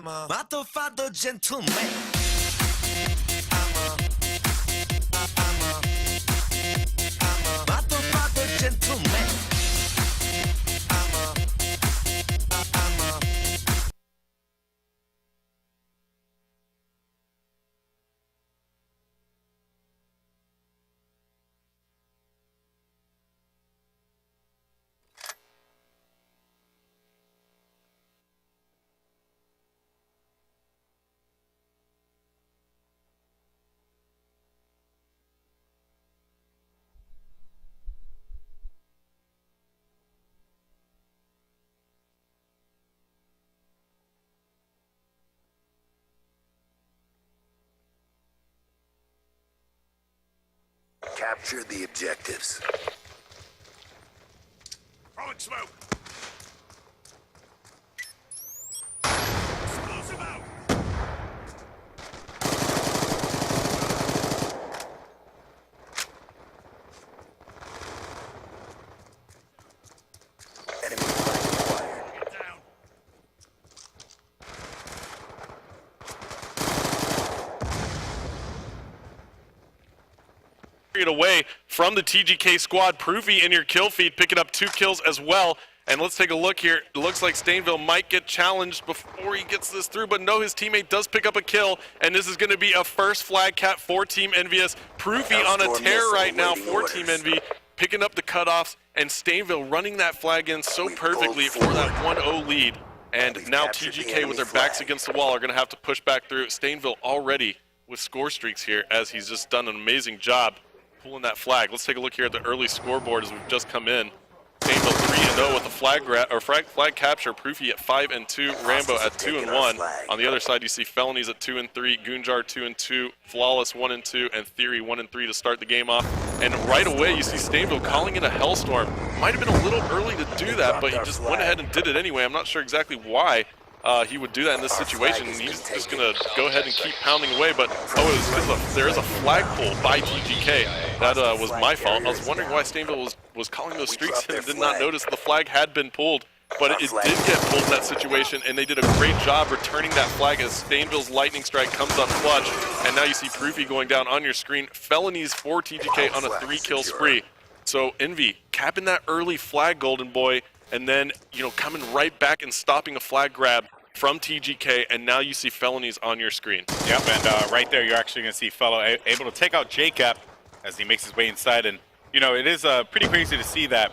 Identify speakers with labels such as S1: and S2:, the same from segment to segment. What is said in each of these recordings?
S1: I'm a motherfucker gentleman. I'm a motherfucker gentleman.
S2: Capture the objectives.
S3: Throwing smoke. Explosive out.
S2: Enemy flag acquired.
S3: Get down.
S4: Away from the TGK squad. Proofy in your kill feed, picking up 2 kills as well. And let's take a look here. It looks like Stainville might get challenged before he gets this through, but no, his teammate does pick up a kill, and this is going to be a first flag cap for Team EnVyUs. Proofy on a tear right now for Team Envy, picking up the cutoffs, and Stainville running that flag in so perfectly for that 1-0 lead. And now TGK with their backs against the wall are going to have to push back through. Stainville already with score streaks here, as he's just done an amazing job pulling that flag. Let's take a look here at the early scoreboard as we've just come in. Stainville 3-0 with the flag capture. Proofy at 5-2, Rambo at 2-1. On the other side, you see Felonies at 2-3, Goonjar 2-2, Flawless 1-2, and Theory 1-3 to start the game off. And right away, you see Stainville calling in a Hellstorm. Might have been a little early to do that, but he just went ahead and did it anyway. I'm not sure exactly why he would do that in this situation. He's just going to go ahead and keep pounding away, but there is a flag pull by TGK. That was my fault. I was wondering why Stainville was calling those streaks and did not notice the flag had been pulled, but it did get pulled in that situation, and they did a great job returning that flag as Stainville's lightning strike comes up clutch. And now you see Proofy going down on your screen. Felonies for TGK on a 3-kill spree. So Envy capping that early flag, Golden Boy, and then, you know, coming right back and stopping a flag grab from TGK, and now you see Felonies on your screen.
S5: Yep, and right there you're actually going to see Fellow able to take out J-Cap as he makes his way inside. And, you know, it is pretty crazy to see that,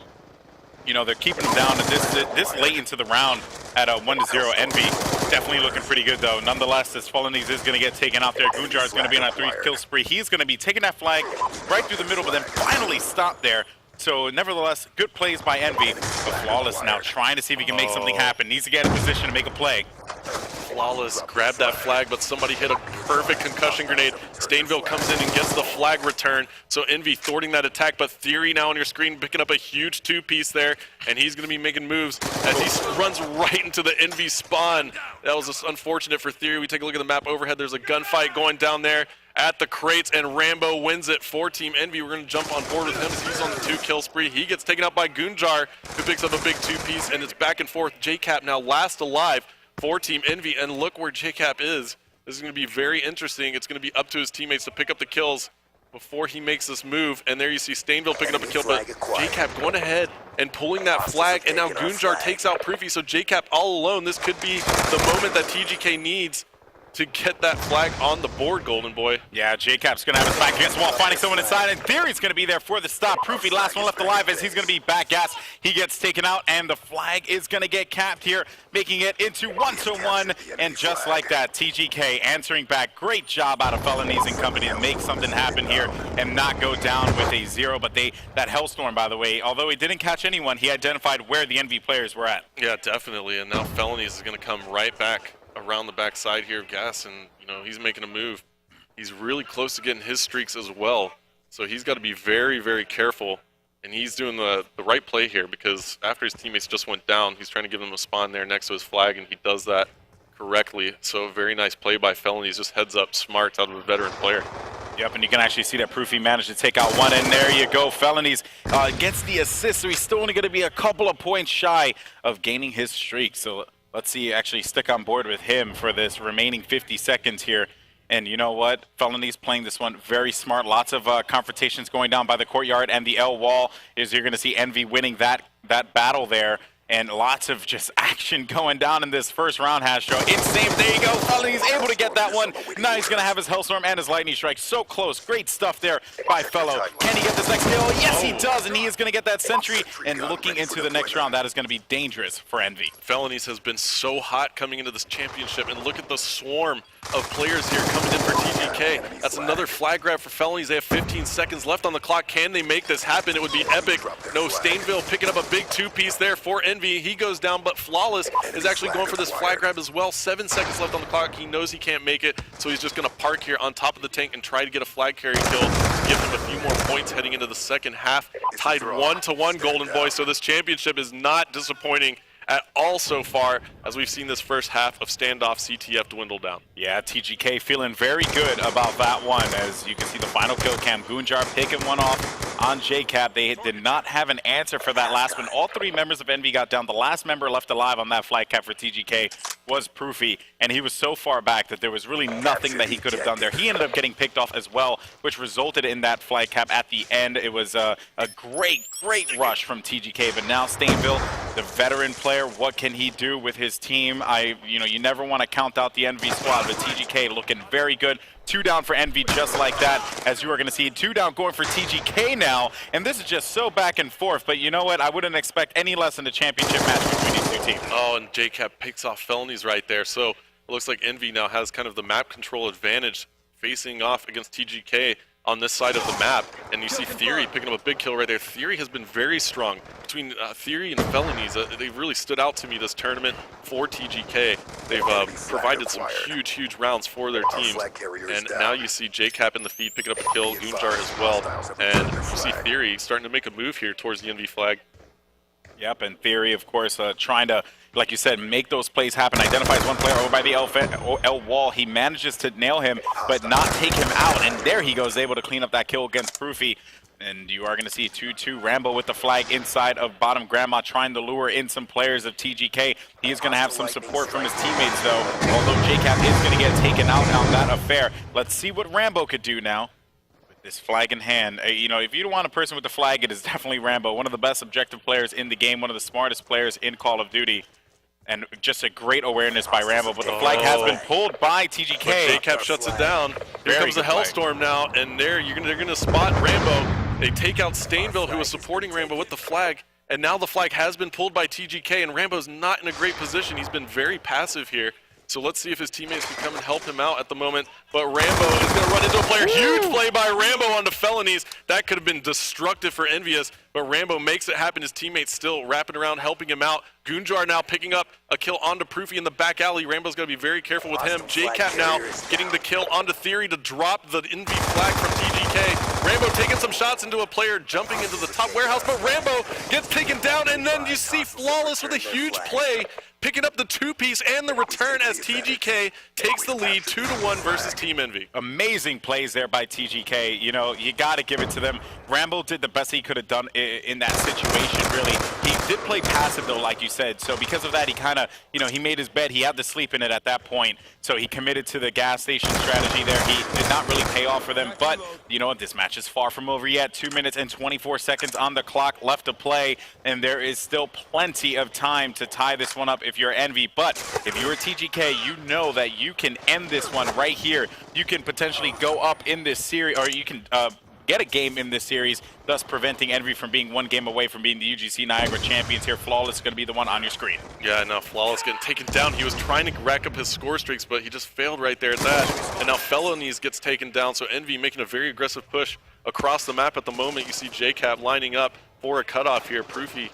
S5: you know, they're keeping him down this late into the round at a 1-0. Envy definitely looking pretty good, though. Nonetheless, this Felonies is going to get taken out there. Goonjar is going to be on a 3-kill spree. He's going to be taking that flag right through the middle, but then finally stop there. So, nevertheless, good plays by Envy. But Flawless now trying to see if he can make something happen. Needs to get in position to make a play.
S4: Flawless grabbed that flag, but somebody hit a perfect concussion grenade. Stainville comes in and gets the flag return. So Envy thwarting that attack, but Theory now on your screen picking up a huge 2-piece there, and he's going to be making moves as he runs right into the Envy spawn. That was just unfortunate for Theory. We take a look at the map overhead. There's a gunfight going down there at the crates, and Rambo wins it for Team Envy. We're going to jump on board with him as he's on the 2-kill spree. He gets taken out by Goonjar, who picks up a big 2-piece, and it's back and forth. J-Cap now last alive for Team Envy, and look where J-Cap is. This is going to be very interesting. It's going to be up to his teammates to pick up the kills before he makes this move. And there you see Stainville picking up a kill, but J-Cap going ahead and pulling that flag, and now Goonjar takes out Proofy, so J-Cap all alone. This could be the moment that TGK needs to get that flag on the board, Golden Boy.
S5: Yeah, J-Cap's going to have his back against the wall, finding someone inside, and Theory's going to be there for the stop. Proofy, last one left alive, as he's going to be back gas. He gets taken out, and the flag is going to get capped here, making it into 1-1, and just like that, TGK answering back. Great job out of Felonies and company to make something happen here and not go down with a 0, but that Hellstorm, by the way, although he didn't catch anyone, he identified where the Envy players were at.
S4: Yeah, definitely, and now Felonies is going to come right back around the backside here of Gas, and you know, he's making a move. He's really close to getting his streaks as well, so he's got to be very, very careful, and he's doing the right play here, because after his teammates just went down, he's trying to give them a spawn there next to his flag, and he does that correctly. So very nice play by Felonies, just heads up smart out of a veteran player.
S5: Yep, and you can actually see that Proofy managed to take out one, and there you go. Felonies gets the assist, so he's still only going to be a couple of points shy of gaining his streak. So let's see actually stick on board with him for this remaining 50 seconds here. And you know what? Felony's playing this one very smart. Lots of confrontations going down by the courtyard and the L wall. You're going to see Envy winning that battle there. And lots of just action going down in this first round, Hastro. Insane. There you go. Felony's able to get that one. Now he's going to have his Hellstorm and his Lightning Strike. So close. Great stuff there by Fellow. Can he get this next kill? Yes, he does. And he is going to get that Sentry. And looking into the next round, that is going to be dangerous for Envy.
S4: Felonies has been so hot coming into this championship. And look at the swarm of players here coming in for TGK. That's another flag grab for Felonies. They have 15 seconds left on the clock. Can they make this happen? It would be epic. No, Stainville picking up a big two-piece there for Envy. He goes down, but Flawless is actually going for this flag grab as well. 7 seconds left on the clock. He knows he can't make it, so he's just going to park here on top of the tank and try to get a flag carry kill to give him a few more points heading into the second half. Tied 1-1, Golden Boy, so this championship is not disappointing at all so far, as we've seen this first half of Standoff CTF dwindle down.
S5: Yeah, TGK feeling very good about that one, as you can see the final kill cam. Goonjar picking one off on JCap. They did not have an answer for that last one. All 3 members of Envy got down. The last member left alive on that flag cap for TGK was Proofy, and he was so far back that there was really nothing that he could have done there. He ended up getting picked off as well, which resulted in that flag cap at the end. It was a great rush from TGK, but now Stainville, the veteran player, what can he do with his team? You never want to count out the Envy squad, but TGK looking very good. 2 down for Envy just like that, as you are going to see 2 down going for TGK now, and this is just so back and forth, but you know what? I wouldn't expect any less in a championship match between these 2 teams.
S4: Oh, and JCap picks off Felonies right there, so it looks like Envy now has kind of the map control advantage facing off against TGK on this side of the map, and you see Theory picking up a big kill right there. Theory has been very strong. Between Theory and Felonies, they've really stood out to me this tournament for TGK. They've provided some huge rounds for their teams, and now you see JCap in the feed picking up a kill, Goonjar as well, and you see Theory starting to make a move here towards the Envy flag.
S5: Yep, and Theory, of course, trying to, like you said, make those plays happen. Identifies one player over by the L wall. He manages to nail him, but not take him out. And there he goes, able to clean up that kill against Proofy. And you are going to see 2-2. Rambo with the flag inside of bottom Grandma, trying to lure in some players of TGK. He is going to have some support from his teammates, though. Although JCap is going to get taken out on that affair. Let's see what Rambo could do now. This flag in hand. If you don't want a person with the flag, it is definitely Rambo. One of the best objective players in the game, one of the smartest players in Call of Duty. And just a great awareness by Rambo, but the flag has been pulled by TGK.
S4: JCap shuts it down. Here comes the Hellstorm now, and they're going to spot Rambo. They take out Stainville, who was supporting Rambo with the flag, and now the flag has been pulled by TGK, and Rambo's not in a great position. He's been very passive here. So let's see if his teammates can come and help him out at the moment. But Rambo is going to run into a player. Huge play by Rambo onto Felonies. That could have been destructive for EnVyUs, but Rambo makes it happen. His teammates still wrapping around, helping him out. Goonjar now picking up a kill onto Proofy in the back alley. Rambo's going to be very careful with him. JCap now getting the kill onto Theory to drop the Envy flag from TGK. Rambo taking some shots into a player, jumping into the top warehouse, but Rambo gets taken down, and then you see Flawless with a huge play, picking up the 2-piece and the return as TGK takes the lead 2-1 versus Team Envy.
S5: Amazing plays there by TGK. You got to give it to them. Rambo did the best he could have done in that situation, really. He did play passive, though, like you said. So because of that, he kind of, he made his bed. He had to sleep in it at that point. So he committed to the gas station strategy there. He did not really pay off for them. But you know what? This match is far from over yet. 2 minutes and 24 seconds on the clock left to play. And there is still plenty of time to tie this one up if you're Envy. But if you're TGK, you know that you can end this one right here. You can potentially go up in this series, or you can get a game in this series, thus preventing Envy from being 1 game away from being the UGC Niagara champions here. Flawless is going to be the one on your screen.
S4: Yeah, now Flawless getting taken down. He was trying to rack up his score streaks, but he just failed right there at that. And now Felonies gets taken down, so Envy making a very aggressive push across the map at the moment. You see JCap lining up for a cutoff here. Proofy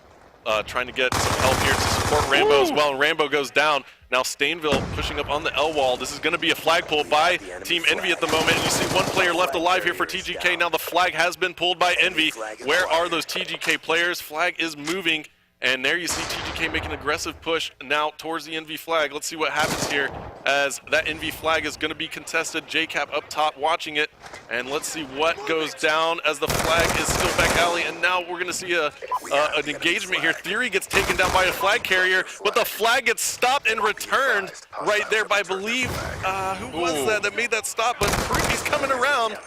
S4: trying to get some help here to support Rambo as well, and Rambo goes down. Now Stainville pushing up on the L wall. This is going to be a flag pull by Team Envy at the moment. And you see 1 player left alive here for TGK. Now the flag has been pulled by Envy. Where are those TGK players? Flag is moving, And there you see TGK making an aggressive push now towards the EnVy flag. Let's see what happens here as that EnVy flag is going to be contested. JCap up top watching it. And let's see what goes down as the flag is still back alley. And now we're going to see an engagement here. Theory gets taken down by a flag carrier, but the flag gets stopped and returned right there by, I believe, who was that made that stop? But Proofy's coming around.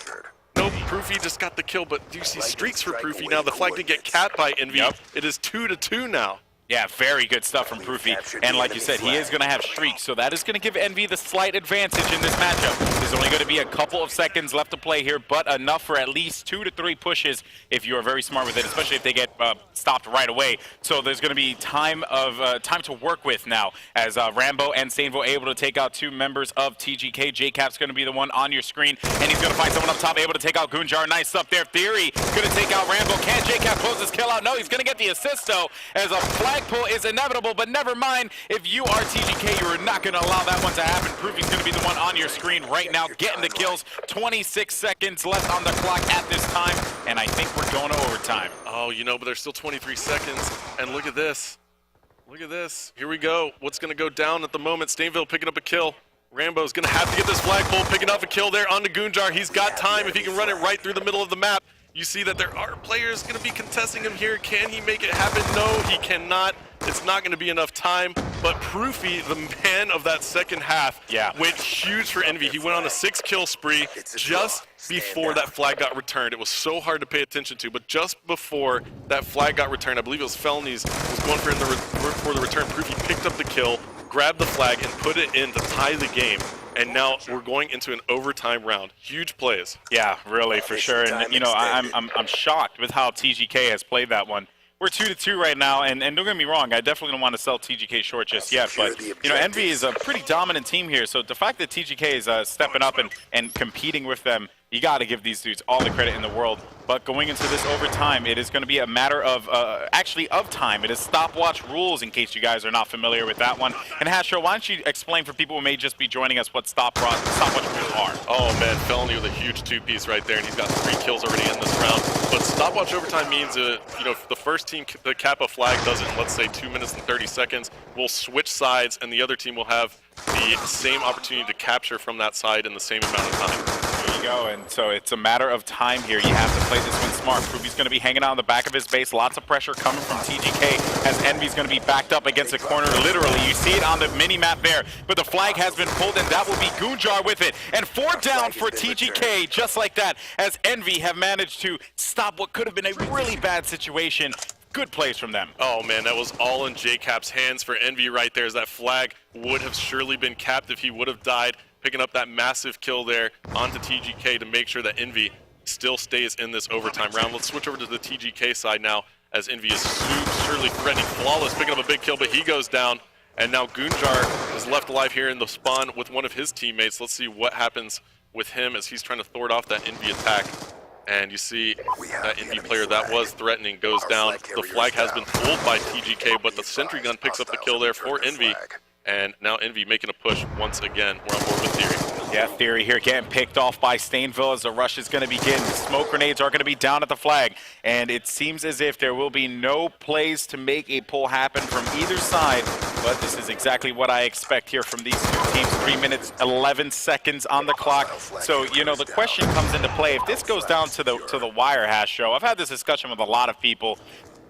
S4: Nope, Proofy just got the kill, but do you see streaks for Proofy now? The flag did get capped by EnVy.
S5: Yep.
S4: It is 2-2 now.
S5: Yeah, very good stuff from Proofy. And like you said, he is going to have streaks, so that is going to give EnVy the slight advantage in this matchup. There's only going to be a couple of seconds left to play here, but enough for at least 2 to 3 pushes if you are very smart with it, especially if they get stopped right away. So there's going to be time to work with now as Rambo and Stainville able to take out 2 members of TGK. JCap's going to be the one on your screen, and he's going to find someone up top able to take out Goonjar. Nice stuff there. Theory going to take out Rambo. Can JCap close his kill out? No, he's going to get the assist, though, as a flag pull is inevitable, but never mind. If you are TGK, you are not going to allow that one to happen. Proofy's going to be the one on your screen right now, getting the kills. 26 seconds left on the clock at this time, and I think we're going to overtime.
S4: Oh, you know, but there's still 23 seconds, and look at this. Look at this. Here we go. What's going to go down at the moment? Stainville picking up a kill. Rambo's going to have to get this flagpole, picking up a kill there on the Goonjar. He's got time if he can run it right through the middle of the map. You see that there are players going to be contesting him here. Can he make it happen? No, he cannot. It's not going to be enough time. But Proofy, the man of that second half, went huge for EnVy. He went on a 6-kill spree just before that flag got returned. It was so hard to pay attention to, but just before that flag got returned, I believe it was Felonies, was going for the return. Proofy picked up the kill, grabbed the flag, and put it in to tie the game. And now we're going into an overtime round. Huge plays.
S5: Yeah, really, for sure. And, you know, I'm shocked with how TGK has played that one. We're 2-2 right now, and don't get me wrong, I definitely don't want to sell TGK short just yet, but, you know, EnVy is a pretty dominant team here, so the fact that TGK is stepping up and competing with them, you got to give these dudes all the credit in the world. But going into this overtime, it is going to be a matter of, actually of time. It is stopwatch rules, in case you guys are not familiar with that one. And Hastro, why don't you explain for people who may just be joining us what stopwatch rules are?
S4: Oh man, Felony with a huge 2-piece right there, and he's got 3 kills already in this round. But stopwatch overtime means, you know, if the first team to cap a flag does it in, let's say, 2 minutes and 30 seconds, we'll switch sides, and the other team will have the same opportunity to capture from that side in the same amount of time.
S5: There you go, and so it's a matter of time here. You have to play this one smart. Proofy's going to be hanging out on the back of his base. Lots of pressure coming from TGK as EnVy's going to be backed up against a corner. Literally, you see it on the mini-map there, but the flag has been pulled, and that will be Goonjar with it. And 4 down for TGK, just like that, as EnVy have managed to stop what could have been a really bad situation. Good plays from them.
S4: Oh man, that was all in JCap's hands for EnVy right there, as that flag would have surely been capped if he would have died, picking up that massive kill there onto TGK to make sure that EnVy still stays in this overtime round. Let's switch over to the TGK side now, as EnVy is surely threatening. Flawless picking up a big kill, but he goes down. And now Goonjar is left alive here in the spawn with one of his teammates. Let's see what happens with him as he's trying to thwart off that EnVy attack. And you see that EnVy player that was threatening goes down. The flag has been pulled by TGK, but the sentry gun picks up the kill there for EnVy. And now EnVy making a push once again. We're on board with Theory.
S5: Yeah, Theory here getting picked off by Stainville as the rush is going to begin. The smoke grenades are going to be down at the flag. And it seems as if there will be no plays to make a pull happen from either side. But this is exactly what I expect here from these two teams. 3 minutes, 11 seconds on the clock. So, you know, the question comes into play. If this goes down to the wire, Hastro, I've had this discussion with a lot of people.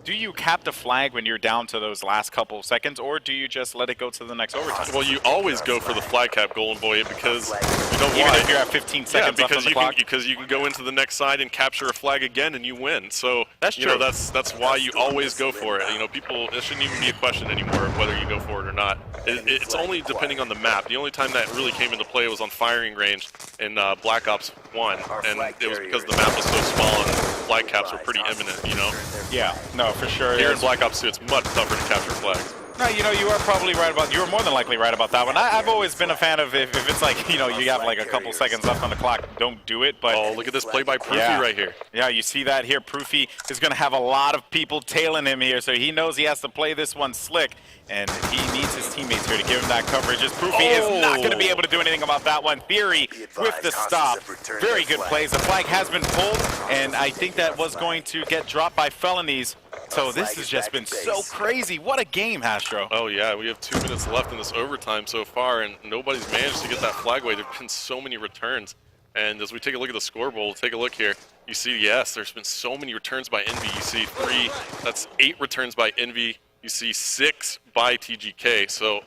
S5: Do you cap the flag when you're down to those last couple of seconds, or do you just let it go to the next overtime?
S4: Well, you always go for the flag cap, Golden Boy, because you know
S5: even if you're at 15 seconds left on the clock?
S4: Because you can go into the next side and capture a flag again and you win. So
S5: that's
S4: true. You know, that's why you always go for it. You know, people, it shouldn't even be a question anymore of whether you go for it or not. It's only depending on the map. The only time that really came into play was on firing range in Black Ops 1, and it was because the map was so small and flag caps were pretty imminent, you know?
S5: Yeah, no, for sure.
S4: Here in Black Ops 2, it's much tougher to capture flags.
S5: No, you know, you are probably right about, you're more than likely right about that one. I've always been a fan of if it's like, you know, you have like a couple seconds left on the clock, don't do it. But
S4: oh, look at this play by Proofy right here.
S5: Yeah, you see that here. Proofy is going to have a lot of people tailing him here, so he knows he has to play this one slick, and he needs his teammates here to give him that coverage. As Proofy is not going to be able to do anything about that one. Theory with the stop. Very good plays. The flag has been pulled, and I think that was going to get dropped by Felonies. So this has just been so crazy. What a game, Hastro.
S4: Oh yeah, we have 2 minutes left in this overtime so far, and nobody's managed to get that flag away. There have been so many returns. And as we take a look at the scoreboard, we'll take a look here. You see, yes, there's been so many returns by EnVy. You see 3, that's 8 returns by EnVy. You see 6 by TGK. So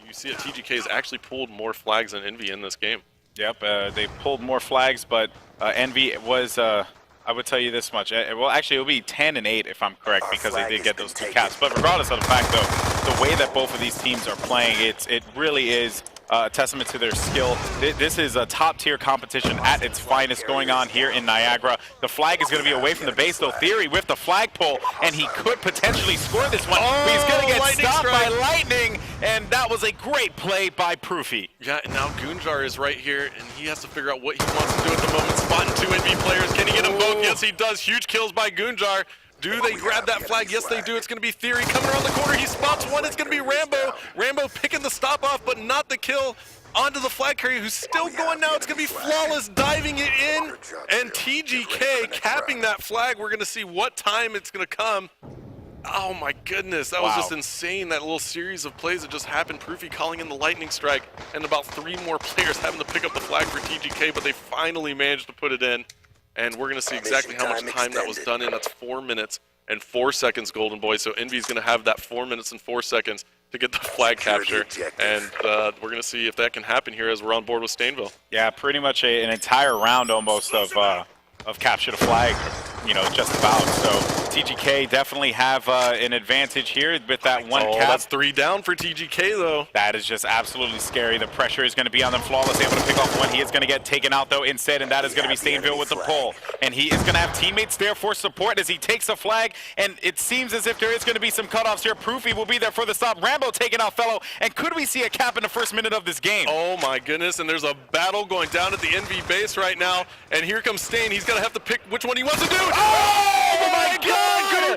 S4: you see that TGK has actually pulled more flags than EnVy in this game.
S5: Yep, they pulled more flags, but EnVy was, I would tell you this much. Well, actually, it'll be 10 and 8 if I'm correct, because they did get those 2 caps. But regardless of the fact, though, the way that both of these teams are playing, it really is a testament to their skill. This is a top-tier competition at its finest going on here in Niagara. The flag is going to be away from the base, though. Theory with the flagpole, and he could potentially score this one. But he's going to get stopped by lightning, and that was a great play by Proofy.
S4: Yeah, and now Gunjar is right here, and he has to figure out what he wants to do at the moment. Spotting 2 EnVy players. Can he get them both? Yes, he does. Huge kills by Gunjar. Do they grab that flag? Yes, they do. It's going to be Theory coming around the corner. He spots one. It's going to be Rambo. Rambo picking the stop off, but not the kill. Onto the flag carrier, who's still going now. It's going to be Flawless diving it in. And TGK capping that flag. We're going to see what time it's going to come. Oh my goodness, that was just insane, that little series of plays that just happened. Proofy calling in the lightning strike, and about 3 more players having to pick up the flag for TGK, but they finally managed to put it in. And we're going to see exactly how much time that was done in. That's 4 minutes and 4 seconds, Golden Boy. So EnVy's going to have that 4 minutes and 4 seconds to get the flag capture. And we're going to see if that can happen here as we're on board with Stainville.
S5: Yeah, pretty much an entire round almost of capture the flag, you know, just about. So TGK definitely have an advantage here with that one cap.
S4: That's 3 down for TGK, though.
S5: That is just absolutely scary. The pressure is going to be on them. Flawless able to pick off one. He is going to get taken out, though, instead, and that is going to be Stainville with the pull. And he is going to have teammates there for support as he takes a flag, and it seems as if there is going to be some cutoffs here. Proofy will be there for the stop. Rambo taking out Fellow, and could we see a cap in the first minute of this game?
S4: Oh, my goodness, and there's a battle going down at the EnVy base right now, and here comes Stain. He's going to have to pick which one he wants to do. Oh my God!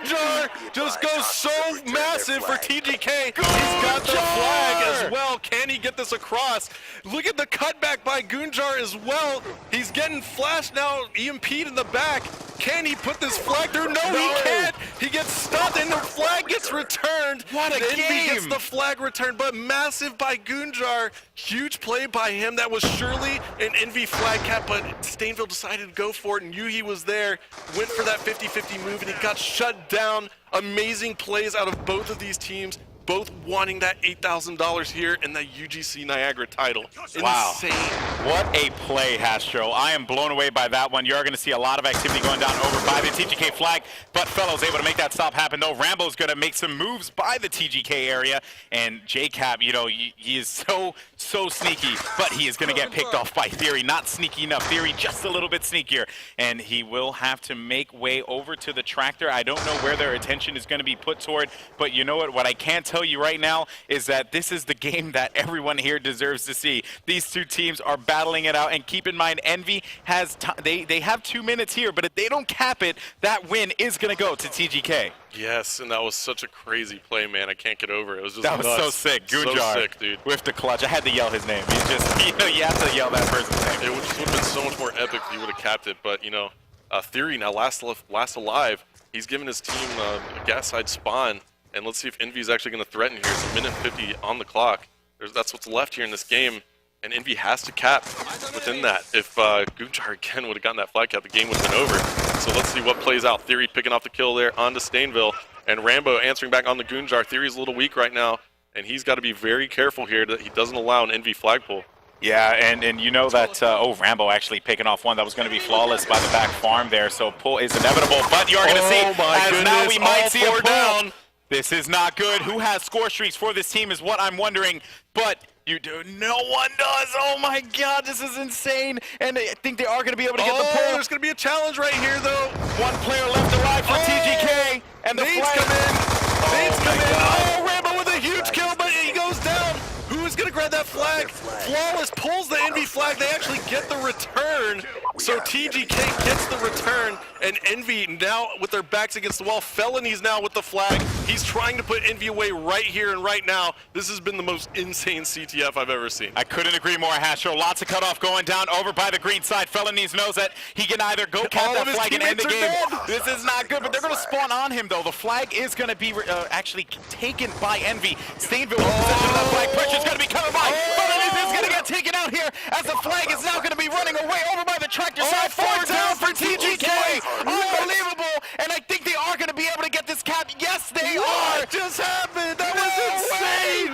S4: Gunjar just goes so massive for TGK. He's got the flag as well. Can he get this across? Look at the cutback by Gunjar as well. He's getting flashed now, EMP'd in the back. Can he put this flag through? No, he can't. He gets stunned and the flag gets returned.
S5: What a game!
S4: EnVy gets the flag returned, but massive by Gunjar. Huge play by him. That was surely an EnVy flag cap, but Stainville decided to go for it, and Yuhi was there, went for that 50-50 move, and he got shut down. Amazing plays out of both of these teams, both wanting that $8,000 here and the UGC Niagara title.
S5: Wow.
S4: Insane.
S5: What a play, Hastro. I am blown away by that one. You're going to see a lot of activity going down over by the TGK flag, but Fellow's able to make that stop happen, though. Rambo's going to make some moves by the TGK area, and JCap, you know, he is so sneaky, but he is going to get picked off by Theory. Not sneaky enough. Theory just a little bit sneakier, and he will have to make way over to the tractor. I don't know where their attention is going to be put toward, but you know what I can tell you right now is that this is the game that everyone here deserves to see. These two teams are battling it out, and keep in mind, EnVy has they have 2 minutes here, but if they don't cap it, that win is going to go to TGK.
S4: Yes, and that was such a crazy play, man. I can't get over it. It was just
S5: that was
S4: nuts.
S5: so sick. Gunjar,
S4: so sick, dude.
S5: With the clutch. I had to yell his name. He's just, you know, you have to yell that person's name.
S4: It would have been so much more epic if he would have capped it, but, you know, Theory now last alive. He's given his team a gas side spawn, and let's see if EnVy is actually going to threaten here. It's 1:50 on the clock. That's what's left here in this game, and EnVy has to cap within that. If Gunjar again would have gotten that flag cap, the game would have been over. So let's see what plays out. Theory picking off the kill there onto Stainville, and Rambo answering back on the Gunjar. Theory's a little weak right now, and he's got to be very careful here that he doesn't allow an EnVy flagpole.
S5: Yeah, and you know that, Rambo actually picking off one that was going to be Flawless by the back farm there, so pull is inevitable, but you're going to see, as now we might see a pull. Down. This is not good. Who has score streaks for this team is what I'm wondering, but you do. No one does. Oh my God, this is insane. And I think they are going to be able to get the pull.
S4: There's going to be a challenge right here, though.
S5: One player left alive for TGK, and the
S4: Nate's
S5: flag.
S4: come in. Nate's come in.
S5: God.
S4: Oh, Rambo with a huge kill, but he goes down. Who is going to grab that flag? Flawless pulls the EnVy flag. They actually get the return. So TGK gets the return, and EnVy now with their backs against the wall. Felonies now with the flag. He's trying to put Envy away right here and right now. This has been the most insane CTF I've ever seen.
S5: I couldn't agree more, Hastro. Lots of cutoff going down over by the green side. Felonies knows that he can either go cap that flag and end the game. This is not good, but they're going to spawn on him, though. The flag is going to be actually taken by Envy. Stainville in possession of that flag. Pressure's going to be coming by. Felonies is going to get taken out here as the flag is now going to be running away over by the tractor side. 4 down for TGK. Unbelievable. And I think they are going to be able to get this cap. Yes, they are.
S4: What just happened? That was insane.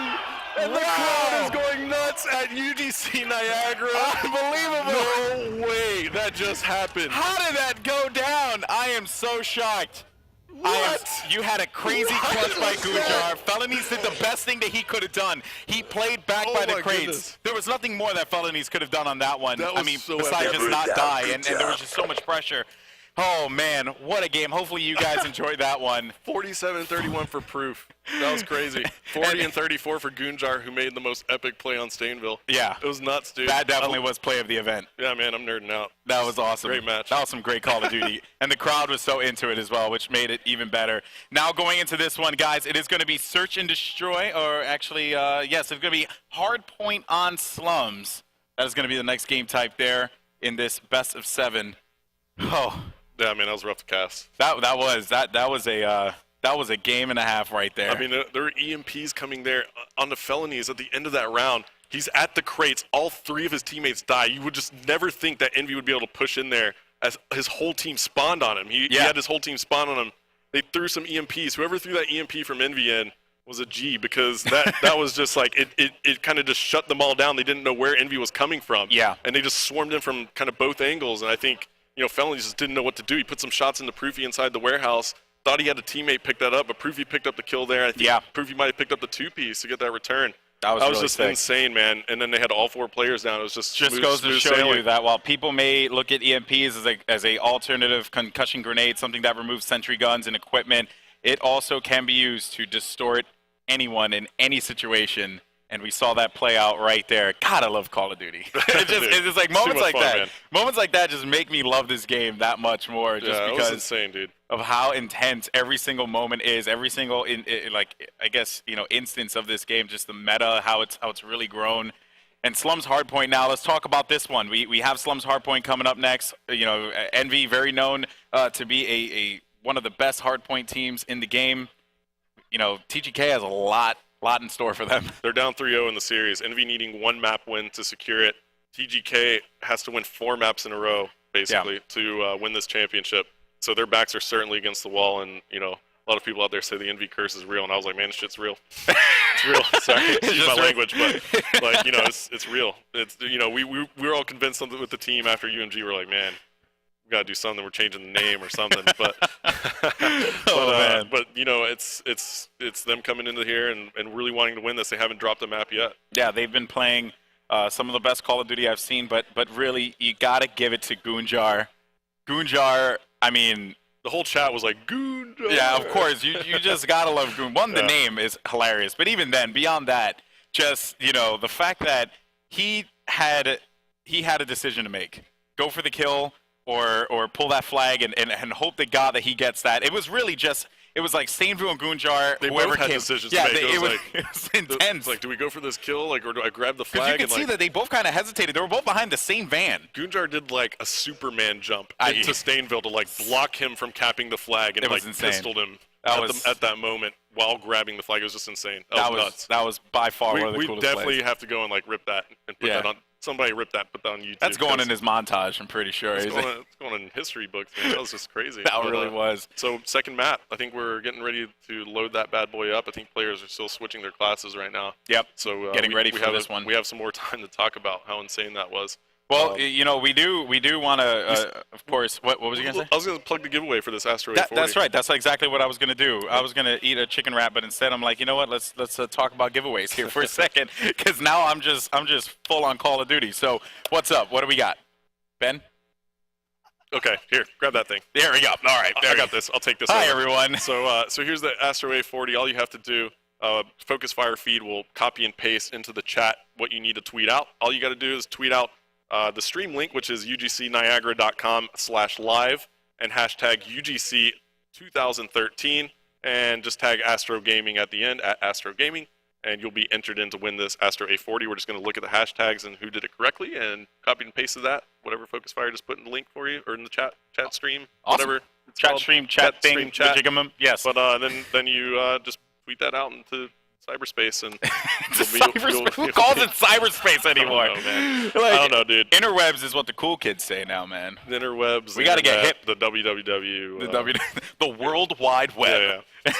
S4: And the crowd is going nuts at UGC Niagara.
S5: Unbelievable.
S4: No way that just happened.
S5: How did that go down? I am so shocked.
S4: What?
S5: You had a crazy clutch by Gujar. Felonies did the best thing that he could have done. He played back by the crates.
S4: Goodness.
S5: There was nothing more that Felonies could have done on that one.
S4: That was so
S5: besides
S4: epic.
S5: just not
S2: Good
S5: die,
S2: job,
S5: and there was just so much pressure. Oh, man, what a game. Hopefully you guys enjoyed that one.
S4: 47-31 for Proof. That was crazy. 40-34 for Gunjar, who made the most epic play on Stainville.
S5: Yeah.
S4: It was nuts, dude.
S5: That definitely was play of the event.
S4: Yeah, man, I'm nerding out.
S5: That was awesome.
S4: Great match.
S5: That was some great Call of Duty. And the crowd was so into it as well, which made it even better. Now going into this one, guys, it is going to be Search and Destroy, or actually, yes, it's going to be Hardpoint on Slums. That is going to be the next game type there in this best of 7. Oh.
S4: Yeah, man, that was rough to cast.
S5: That was a game and a half right there.
S4: I mean, there were EMPs coming there on the Felonies at the end of that round. He's at the crates. All 3 of his teammates die. You would just never think that Envy would be able to push in there as his whole team spawned on him. He had his whole team spawn on him. They threw some EMPs. Whoever threw that EMP from Envy in was a G, because that was just like, it kind of just shut them all down. They didn't know where Envy was coming from.
S5: Yeah.
S4: And they just swarmed in from kind of both angles. And I think, Felonies just didn't know what to do. He put some shots into Proofy inside the warehouse. Thought he had a teammate pick that up, but Proofy picked up the kill there. I think Proofy might have picked up the 2-piece to get that return.
S5: That was really
S4: just
S5: sick.
S4: Insane, man. And then they had all 4 players down. It was just
S5: goes to show
S4: sailing.
S5: you that while people may look at EMPs as a alternative concussion grenade, something that removes sentry guns and equipment, it also can be used to distort anyone in any situation. And we saw that play out right there. God, I love Call of Duty. It's just like moments like that. Man. Moments like that just make me love this game that much more. Just
S4: it
S5: because
S4: was insane, dude.
S5: Of how intense every single moment is, every single instance of this game, just the meta, how it's really grown. And Slums Hardpoint now. Let's talk about this one. We have Slums Hardpoint coming up next. Envy, very known to be a one of the best Hardpoint teams in the game. TGK has a lot in store for them.
S4: They're down 3-0 in the series. Envy needing 1 map win to secure it. TGK has to win 4 maps in a row, basically, to win this championship. So their backs are certainly against the wall, and a lot of people out there say the Envy curse is real, and I was like, man, this shit's real. It's real. Sorry, excuse my language, but it's real. It's we were all convinced with the team after UMG. We're like, man, we gotta do something. We're changing the name or something. But it's them coming into here and really wanting to win this. They haven't dropped a map yet.
S5: Yeah, they've been playing some of the best Call of Duty I've seen, but really, you gotta give it to Gunjar. Gunjar, I mean,
S4: the whole chat was like, Gunjar.
S5: Yeah, of course. You just gotta love Goon. The name is hilarious, but even then, beyond that, just the fact that he had a decision to make: go for the kill or pull that flag and hope to God that he gets that. It was really just. It was like Stainville and Gunjar.
S4: They
S5: whoever
S4: both had
S5: came.
S4: decisions
S5: Yeah,
S4: to make.
S5: it was intense.
S4: Like, do we go for this kill, or do I grab the flag?
S5: Because you can see that they both kind of hesitated. They were both behind the same van.
S4: Gunjar did like a Superman jump into Stainville to block him from capping the flag, and pistoled him at that moment while grabbing the flag. It was just insane. That was nuts.
S5: That was by far one of the coolest
S4: We definitely
S5: plays.
S4: have to go and rip that and put that on. Somebody rip that, put that on YouTube.
S5: That's going in his montage, I'm pretty sure.
S4: It's going in history books, man. That was just crazy.
S5: That really was.
S4: So, second map. I think we're getting ready to load that bad boy up. I think players are still switching their classes right now.
S5: Yep.
S4: So
S5: getting ready for this one.
S4: We have some more time to talk about how insane that was.
S5: Well, we do want to, of course. What was you gonna say?
S4: I was gonna plug the giveaway for this Asteroid 40.
S5: That's right. That's exactly what I was gonna do. I was gonna eat a chicken wrap, but instead I'm like, you know what? Let's talk about giveaways here for a second, because now I'm just full on Call of Duty. So what's up? What do we got, Ben?
S4: Okay, here, grab that thing.
S5: There we go. All right,
S4: I got this. I'll take this.
S5: Hi,
S4: over.
S5: everyone.
S4: So here's the Asteroid 40. All you have to do. Focus Fire Feed will copy and paste into the chat what you need to tweet out. All you got to do is tweet out the stream link, which is ugcniagara.com/live, and hashtag UGC 2013. and just tag Astro Gaming at the end, at Astro Gaming, and you'll be entered in to win this Astro A40. We're just going to look at the hashtags and who did it correctly, and copy and paste that, whatever Focus Fire just put in the link for you, or in the chat stream,
S5: Awesome.
S4: whatever. It's
S5: Chat
S4: called.
S5: stream, chat thing,
S4: chat.
S5: yes.
S4: But then you just tweet that out into cyberspace, and
S5: Who calls it cyberspace anymore?
S4: I don't know, man.
S5: Like,
S4: I don't know, dude.
S5: Interwebs is what the cool kids say now, man.
S4: The interwebs.
S5: We got to get hip.
S4: The www.
S5: The World Wide Web.
S4: Yeah. So,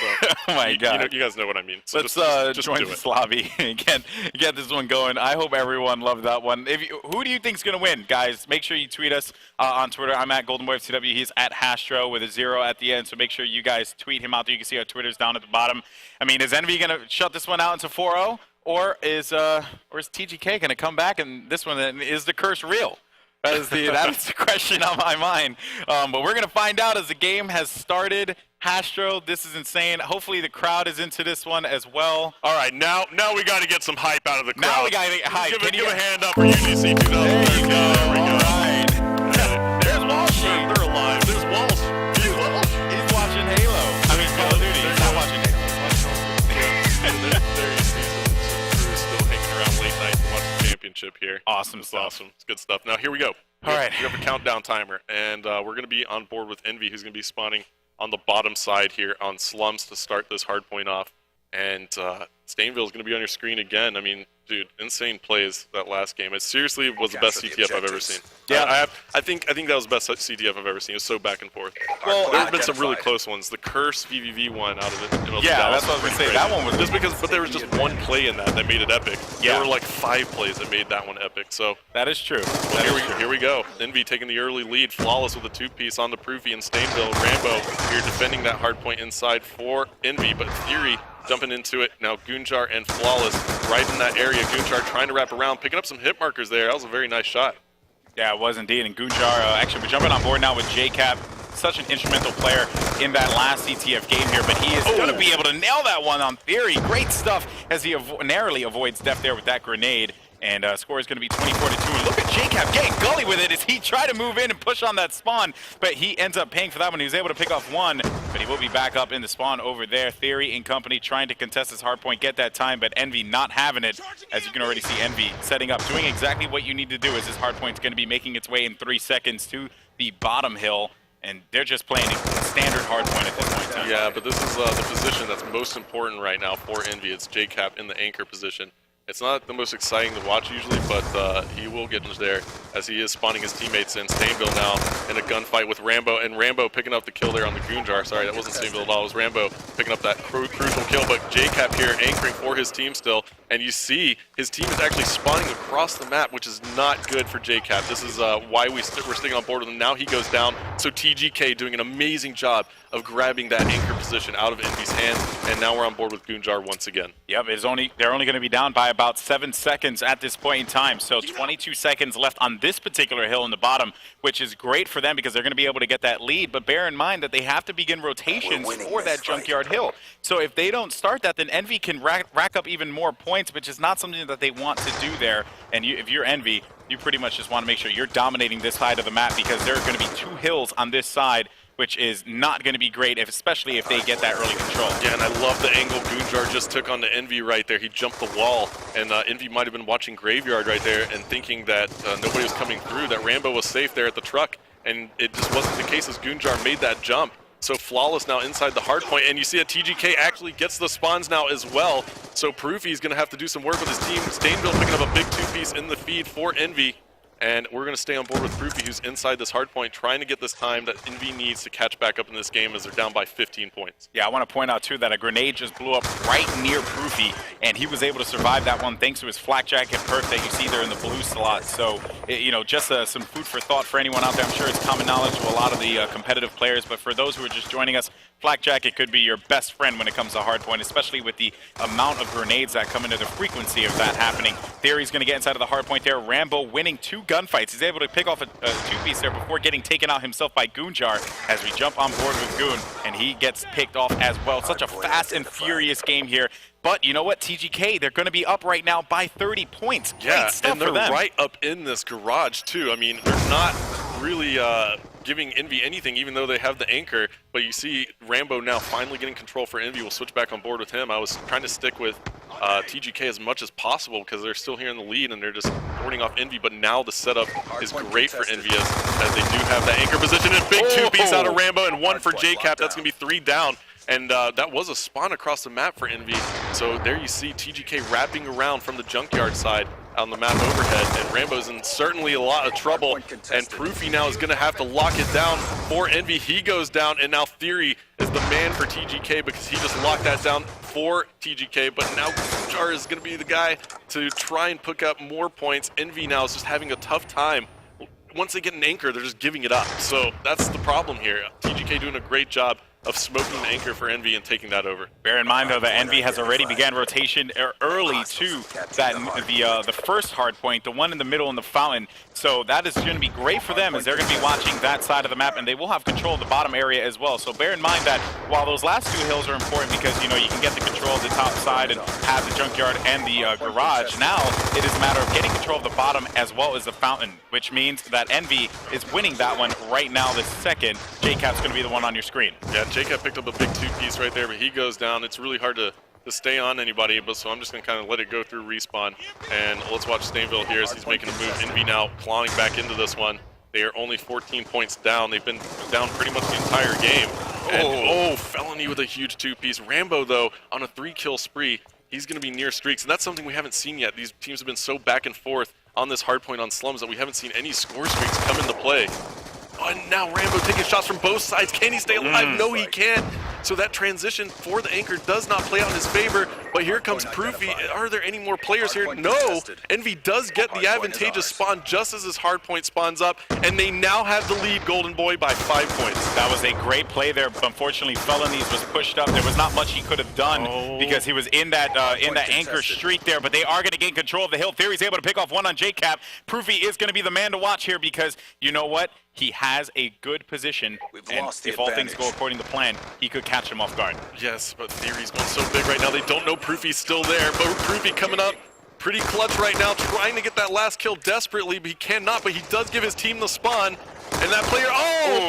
S5: Oh my God.
S4: You guys know what I mean. So
S5: Let's
S4: just
S5: join
S4: do
S5: this
S4: it.
S5: lobby and get this one going. I hope everyone loved that one. Who do you think's gonna win, guys? Make sure you tweet us on Twitter. I'm at GoldenBoyFTW. He's at Hastro with a 0 at the end. So make sure you guys tweet him out there. You can see our Twitter's down at the bottom. I mean, is Envy gonna shut this one out into 4-0, or is TGK gonna come back and this one is the curse real? That is the question on my mind. But we're gonna find out as the game has started. Hastro, this is insane. Hopefully the crowd is into this one as well.
S4: All right, now we got to get some hype out of the crowd.
S5: Now we got to get hype.
S4: Give a hand up for UGC 2013.
S5: There you go.
S4: There we go.
S5: All right. There's Walsh.
S4: They're alive. There's Walsh.
S5: He's watching Halo. I mean, Call of Duty. He's not watching Halo.
S4: There's still hanging around late night to watch the championship here.
S5: Awesome
S4: It's
S5: stuff.
S4: awesome. It's good stuff. Now here we go.
S5: All right.
S4: We have a countdown timer, and we're going to be on board with Envy, who's going to be spawning on the bottom side here on Slums to start this hard point off. And Stainville is going to be on your screen again. I mean, dude, insane plays that last game. It seriously was the best CTF I've ever seen.
S5: Yeah.
S4: I think that was the best CTF I've ever seen. It was so back and forth.
S5: Well,
S4: there have been some really close ones. The Curse VVV one out of it.
S5: Yeah, that's what I was going to say. That one was
S4: just because, but there was just one play in that made it epic.
S5: Yeah.
S4: There were like 5 plays that made that one epic. So
S5: that is true.
S4: here we go. Envy taking the early lead. Flawless with a 2-piece on the Proofy and Stainville. Rambo here defending that hard point inside for Envy, but Theory jumping into it. Now Gunjar and Flawless right in that area. Gunjar trying to wrap around, picking up some hit markers there. That was a very nice shot.
S5: Yeah, it was indeed. And Gunjar, actually, we're jumping on board now with JCap. Such an instrumental player in that last CTF game here, but he is going to be able to nail that one on Theory. Great stuff as he narrowly avoids death there with that grenade. And score is going to be 24-2. And look at JCap getting gully with it as he tried to move in and push on that spawn, but he ends up paying for that one. He was able to pick off one, but he will be back up in the spawn over there. Theory and company trying to contest his hard point, get that time, but Envy not having it. As you can already see, Envy setting up, doing exactly what you need to do as his hard point's going to be making its way in 3 seconds to the bottom hill. And they're just playing a standard hard point at this point in time.
S4: Yeah, but this is the position that's most important right now for Envy. It's JCap in the anchor position. It's not the most exciting to watch usually, but he will get there as he is spawning his teammates in. Stainville now in a gunfight with Rambo, and Rambo picking up the kill there on the Gunjar. Sorry, that wasn't Stainville at all. It was Rambo picking up that crucial kill, but JCap here anchoring for his team still. And you see his team is actually spawning across the map, which is not good for JCap. This is why we're sticking on board with him. Now he goes down, so TGK doing an amazing job of grabbing that anchor position out of Envy's hands, and now we're on board with Gunjar once again.
S5: Yep, they're only going to be down by about 7 seconds at this point in time, so 22 seconds left on this particular hill in the bottom, which is great for them because they're going to be able to get that lead, but bear in mind that they have to begin rotations for that Junkyard Hill. So if they don't start that, then Envy can rack up even more points, which is not something that they want to do there. And if you're Envy, you pretty much just want to make sure you're dominating this side of the map because there are going to be 2 hills on this side, which is not going to be great, especially if they get that early control.
S4: Yeah, and I love the angle Gunjar just took on the Envy right there. He jumped the wall, and Envy might have been watching Graveyard right there and thinking that nobody was coming through, that Rambo was safe there at the truck, and it just wasn't the case as Gunjar made that jump. So Flawless now inside the hard point, and you see that TGK actually gets the spawns now as well. So Proofy's going to have to do some work with his team. Stainville picking up a big 2-piece in the feed for Envy. And we're going to stay on board with Proofy, who's inside this hard point, trying to get this time that Envy needs to catch back up in this game as they're down by 15 points.
S5: Yeah, I want to point out, too, that a grenade just blew up right near Proofy, and he was able to survive that one thanks to his flak jacket perk that you see there in the blue slot. So, just some food for thought for anyone out there. I'm sure it's common knowledge to a lot of the competitive players, but for those who are just joining us, flak jacket could be your best friend when it comes to hardpoint, especially with the amount of grenades that come into the frequency of that happening. Theory's going to get inside of the hardpoint there. Rambo winning 2 gunfights. He's able to pick off a 2-piece there before getting taken out himself by Gunjar as we jump on board with Goon, and he gets picked off as well. Such a fast and furious game here. But you know what, TGK, they're going to be up right now by 30 points.
S4: Yeah,
S5: Great stuff
S4: and they're
S5: for them.
S4: right up in this garage, too. I mean, they're not really giving EnVy anything, even though they have the anchor. But you see Rambo now finally getting control for EnVy. We'll switch back on board with him. I was trying to stick with TGK as much as possible because they're still here in the lead and they're just boarding off EnVy. But now the setup is great for EnVy as they do have that anchor position. And big two-piece out of Rambo and one for JCap. That's going to be 3 down. And that was a spawn across the map for EnVy. So there you see TGK wrapping around from the junkyard side on the map overhead, and Rambo's in certainly a lot of trouble, and Proofy now is going to have to lock it down for EnVy. He goes down, and now Theory is the man for TGK because he just locked that down for TGK, but now Jar is going to be the guy to try and pick up more points. EnVy now is just having a tough time. Once they get an anchor, they're just giving it up. So that's the problem here. TGK doing a great job of smoking the anchor for EnVy and taking that over.
S5: Bear in mind, though, that EnVy has already began rotation early to that the first hard point, the one in the middle in the fountain. So that is going to be great for them as they're going to be watching that side of the map, and they will have control of the bottom area as well. So bear in mind that while those last 2 hills are important because, you know, you can get the control of the top side and have the junkyard and the garage, now it is a matter of getting control of the bottom as well as the fountain, which means that EnVy is winning that one right now. The second, JCap's going to be the one on your screen.
S4: Yeah, JCap picked up a big 2-piece right there, but he goes down. It's really hard to stay on anybody, but so I'm just going to kind of let it go through respawn. And let's watch Stainville here as he's making a move. EnVy now clawing back into this one. They are only 14 points down. They've been down pretty much the entire game. And, Felony with a huge 2-piece. Rambo, though, on a 3-kill spree, he's going to be near streaks, and that's something we haven't seen yet. These teams have been so back and forth on this hardpoint on Slums that we haven't seen any score streaks come into play. Oh, and now Rambo taking shots from both sides. Can he stay alive? No, he can't. So that transition for the anchor does not play out in his favor. But here comes Proofy. Are there any more players here? No. EnVy does get the advantageous spawn just as his hardpoint spawns up. And they now have the lead, Golden Boy, by 5 points.
S5: That was a great play there. Unfortunately, Felonies was pushed up. There was not much he could have done because he was in that anchor street there. But they are going to gain control of the hill. Theory's able to pick off one on JCap. Proofy is going to be the man to watch here because, you know what? He has a good position, and if all things go according to plan, he could catch him off guard.
S4: Yes, but Theory's going so big right now. They don't know Proofy's still there, but Proofy coming up pretty clutch right now, trying to get that last kill desperately, but he cannot, but he does give his team the spawn. And that player,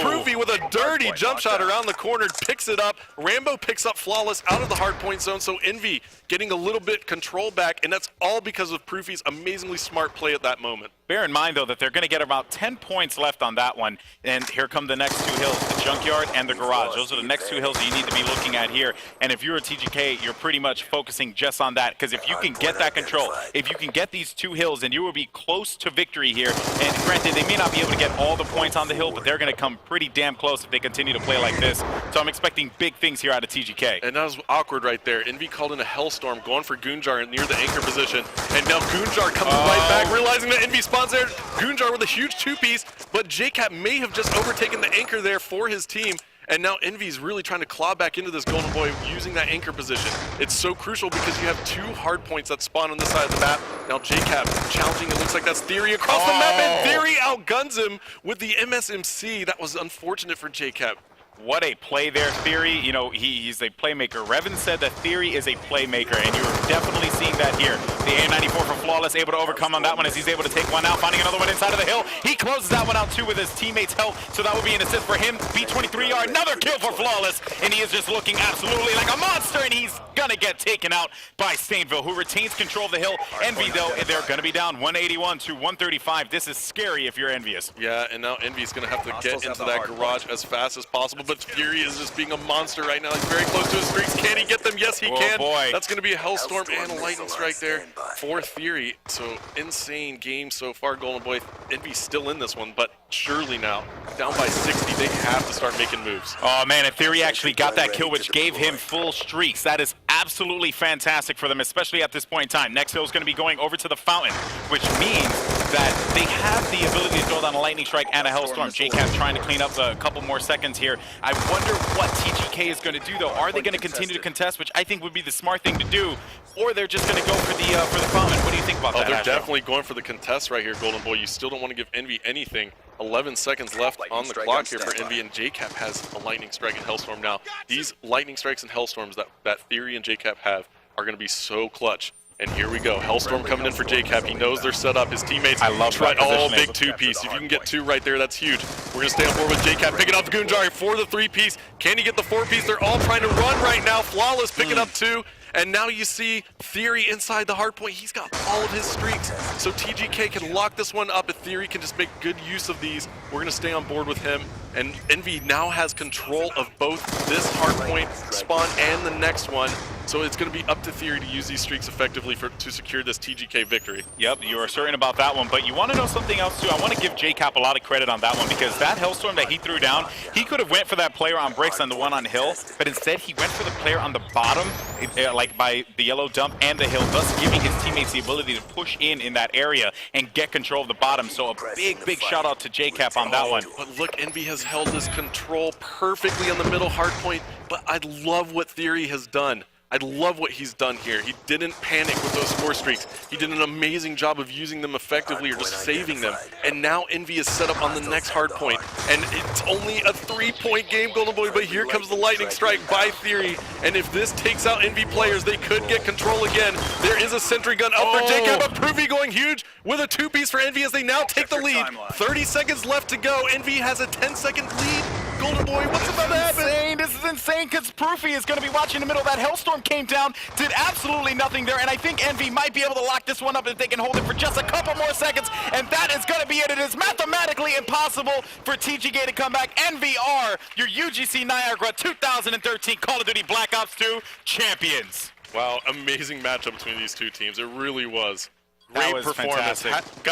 S4: Proofy with a dirty jump shot around the corner, picks it up. Rambo picks up Flawless out of the hardpoint zone, so EnVy getting a little bit control back, and that's all because of Proofy's amazingly smart play at that moment.
S5: Bear in mind, though, that they're going to get about 10 points left on that one. And here come the next 2 hills, the junkyard and the garage. Those are the next 2 hills that you need to be looking at here. And if you're a TGK, you're pretty much focusing just on that. Because if you can get that control, if you can get these 2 hills, then you will be close to victory here. And granted, they may not be able to get all the points on the hill, but they're going to come pretty damn close if they continue to play like this. So I'm expecting big things here out of TGK.
S4: And that was awkward right there. EnVy called in a hellstorm, going for Goonjar near the anchor position. And now Goonjar comes right back, realizing that EnVy spawns there. Goonjar with a huge 2-piece, but JCap may have just overtaken the anchor there for his team. And now EnVy's really trying to claw back into this Golden Boy using that anchor position. It's so crucial because you have 2 hard points that spawn on this side of the map. Now JCap challenging, it looks like that's Theory across the map, and Theory outguns him with the MSMC. That was unfortunate for JCap.
S5: What a play there, Theory. You know, he's a playmaker. Revan said that Theory is a playmaker, and you're definitely seeing that here. The A94 for Flawless able to overcome on that one as he's able to take one out, finding another one inside of the hill. He closes that one out too with his teammates' help, so that would be an assist for him. B23R, another kill for Flawless, and he is just looking absolutely like a monster, and he's gonna get taken out by Stainville, who retains control of the hill. EnVy, though, they're gonna be down 181 to 135. This is scary if you're EnVyUs.
S4: Yeah, and now EnVy's gonna have to get into that garage as fast as possible, but Fury is just being a monster right now. He's very close to his streaks. Can he get them? Yes, he can.
S5: Boy.
S4: That's gonna be a hellstorm and a lightning strike there for Theory. So insane game so far, Golden Boy. EnVy's still in this one, but surely now, down by 60, they have to start making moves.
S5: Oh man, and Theory actually got that kill, which gave him full streaks. That is absolutely fantastic for them, especially at this point in time. Next hill is going to be going over to the fountain, which means that they have the ability to throw down a lightning strike and a hellstorm. JCap trying to clean up a couple more seconds here. I wonder what TGK is going to do, though. Are they going to continue to contest, which I think would be the smart thing to do, or they're just going to go for the fountain? What do you think about that?
S4: They're definitely going for the contest right here, Golden Boy. You still don't want to give EnVy anything. 11 seconds left on the clock here for EnVy, and JCap has a lightning strike and hellstorm now. These lightning strikes and hellstorms that Theory and JCap have are going to be so clutch And here we go. Hellstorm coming in for JCap. He knows they're set up. His teammates
S5: I love
S4: try
S5: that
S4: all
S5: positioning.
S4: big two-piece. If you can get 2 right there, that's huge. We're going to stay on board with JCap. Picking up Goonjar for the 3-piece. Can he get the 4-piece? They're all trying to run right now. Flawless picking up 2. And now you see Theory inside the hardpoint. He's got all of his streaks. So TGK can lock this one up if Theory can just make good use of these. We're going to stay on board with him. And Envy now has control of both this hardpoint spawn and the next one. So it's going to be up to Theory to use these streaks effectively to secure this TGK victory.
S5: Yep, you are certain about that one, but you want to know something else too? I want to give JCap a lot of credit on that one because that Hellstorm that he threw down, he could have went for that player on bricks and the one on hill, but instead he went for the player on the bottom, like by the yellow dump and the hill, thus giving his teammates the ability to push in that area and get control of the bottom. So a big shout out to JCap on that one.
S4: But look, Envy has held this control perfectly on the middle hardpoint, but I love what Theory has done. I love what he's done here. He didn't panic with those score streaks. He did an amazing job of using them effectively or just saving them. And now Envy is set up on the next hardpoint. And it's only a 3-point game, Golden Boy, but here comes the lightning strike by Theory. And if this takes out Envy players, they could get control again. There is a sentry gun up for JCap, but Provy going huge with a 2-piece for Envy as they now take the lead. 30 seconds left to go. Envy has a 10-second lead. Golden Boy, what's about to happen?
S5: This is insane because Proofy is going to be watching in the middle. That Hellstorm came down, did absolutely nothing there, and I think Envy might be able to lock this one up if they can hold it for just a couple more seconds, and that is going to be it. It is mathematically impossible for TGK to come back. Envy are your UGC Niagara 2013 Call of Duty Black Ops 2 champions.
S4: Wow, amazing matchup between these two teams. It really was. Great
S5: was
S4: performance.
S5: fantastic.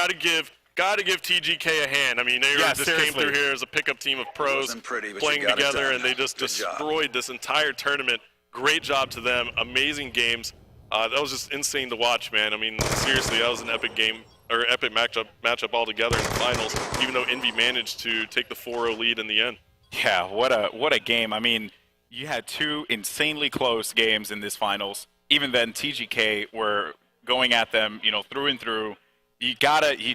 S4: Gotta give TGK a hand. I mean, they just came through here as a pickup team of pros
S2: Wasn't pretty, but
S4: playing
S2: you got it
S4: together,
S2: done.
S4: and they just
S2: Good job.
S4: destroyed this entire tournament. Great job to them. Amazing games. That was just insane to watch, man. I mean, seriously, that was an epic game or epic matchup altogether in the finals. Even though Envy managed to take the 4-0 lead in the end.
S5: Yeah, what a game. I mean, you had 2 insanely close games in this finals. Even then, TGK were going at them, through and through. You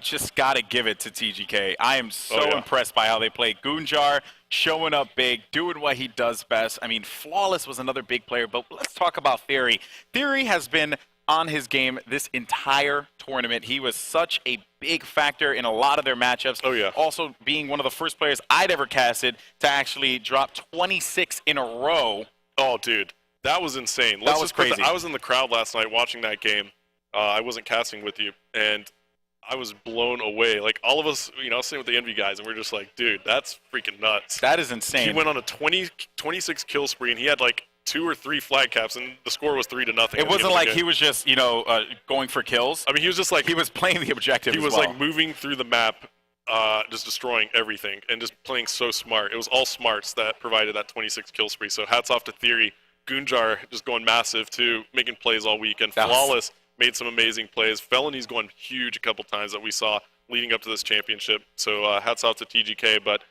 S5: just gotta give it to TGK. I am so impressed by how they played. Goonjar showing up big, doing what he does best. I mean, Flawless was another big player, but let's talk about Theory. Theory has been on his game this entire tournament. He was such a big factor in a lot of their matchups.
S4: Oh, yeah.
S5: Also being one of the first players I'd ever casted to actually drop 26 in a row.
S4: Oh, dude, that was insane.
S5: That was crazy.
S4: I was in the crowd last night watching that game. I wasn't casting with you, and I was blown away. Like, all of us, sitting with the Envy guys, and we're just like, dude, that's freaking nuts.
S5: That is insane.
S4: He went on a 26 kill spree, and he had like 2 or 3 flag caps, and the score was 3-0.
S5: It wasn't like he was just, going for kills.
S4: I mean, he was just like,
S5: he was playing the objective.
S4: He
S5: as
S4: was
S5: well.
S4: like moving through the map, just destroying everything, and just playing so smart. It was all smarts that provided that 26 kill spree. So hats off to Theory. Goonjar just going massive too, making plays all weekend. Flawless made some amazing plays. Felony's going huge a couple times that we saw leading up to this championship. So hats off to TGK, but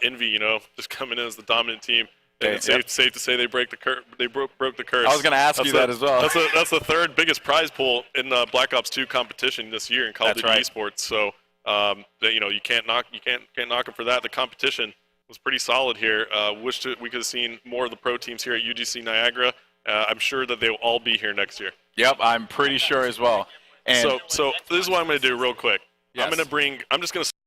S4: Envy, just coming in as the dominant team. And it's safe to say they broke the curse.
S5: I was going to ask you that as well.
S4: That's the 3rd biggest prize pool in the Black Ops 2 competition this year in Call of Duty Esports. So you can't knock them for that. The competition was pretty solid here. Wish we could have seen more of the pro teams here at UGC Niagara. I'm sure that they'll all be here next year.
S5: Yep, I'm pretty sure as well. And
S4: so this is what I'm going to do real quick.
S5: Yes.
S4: I'm just going to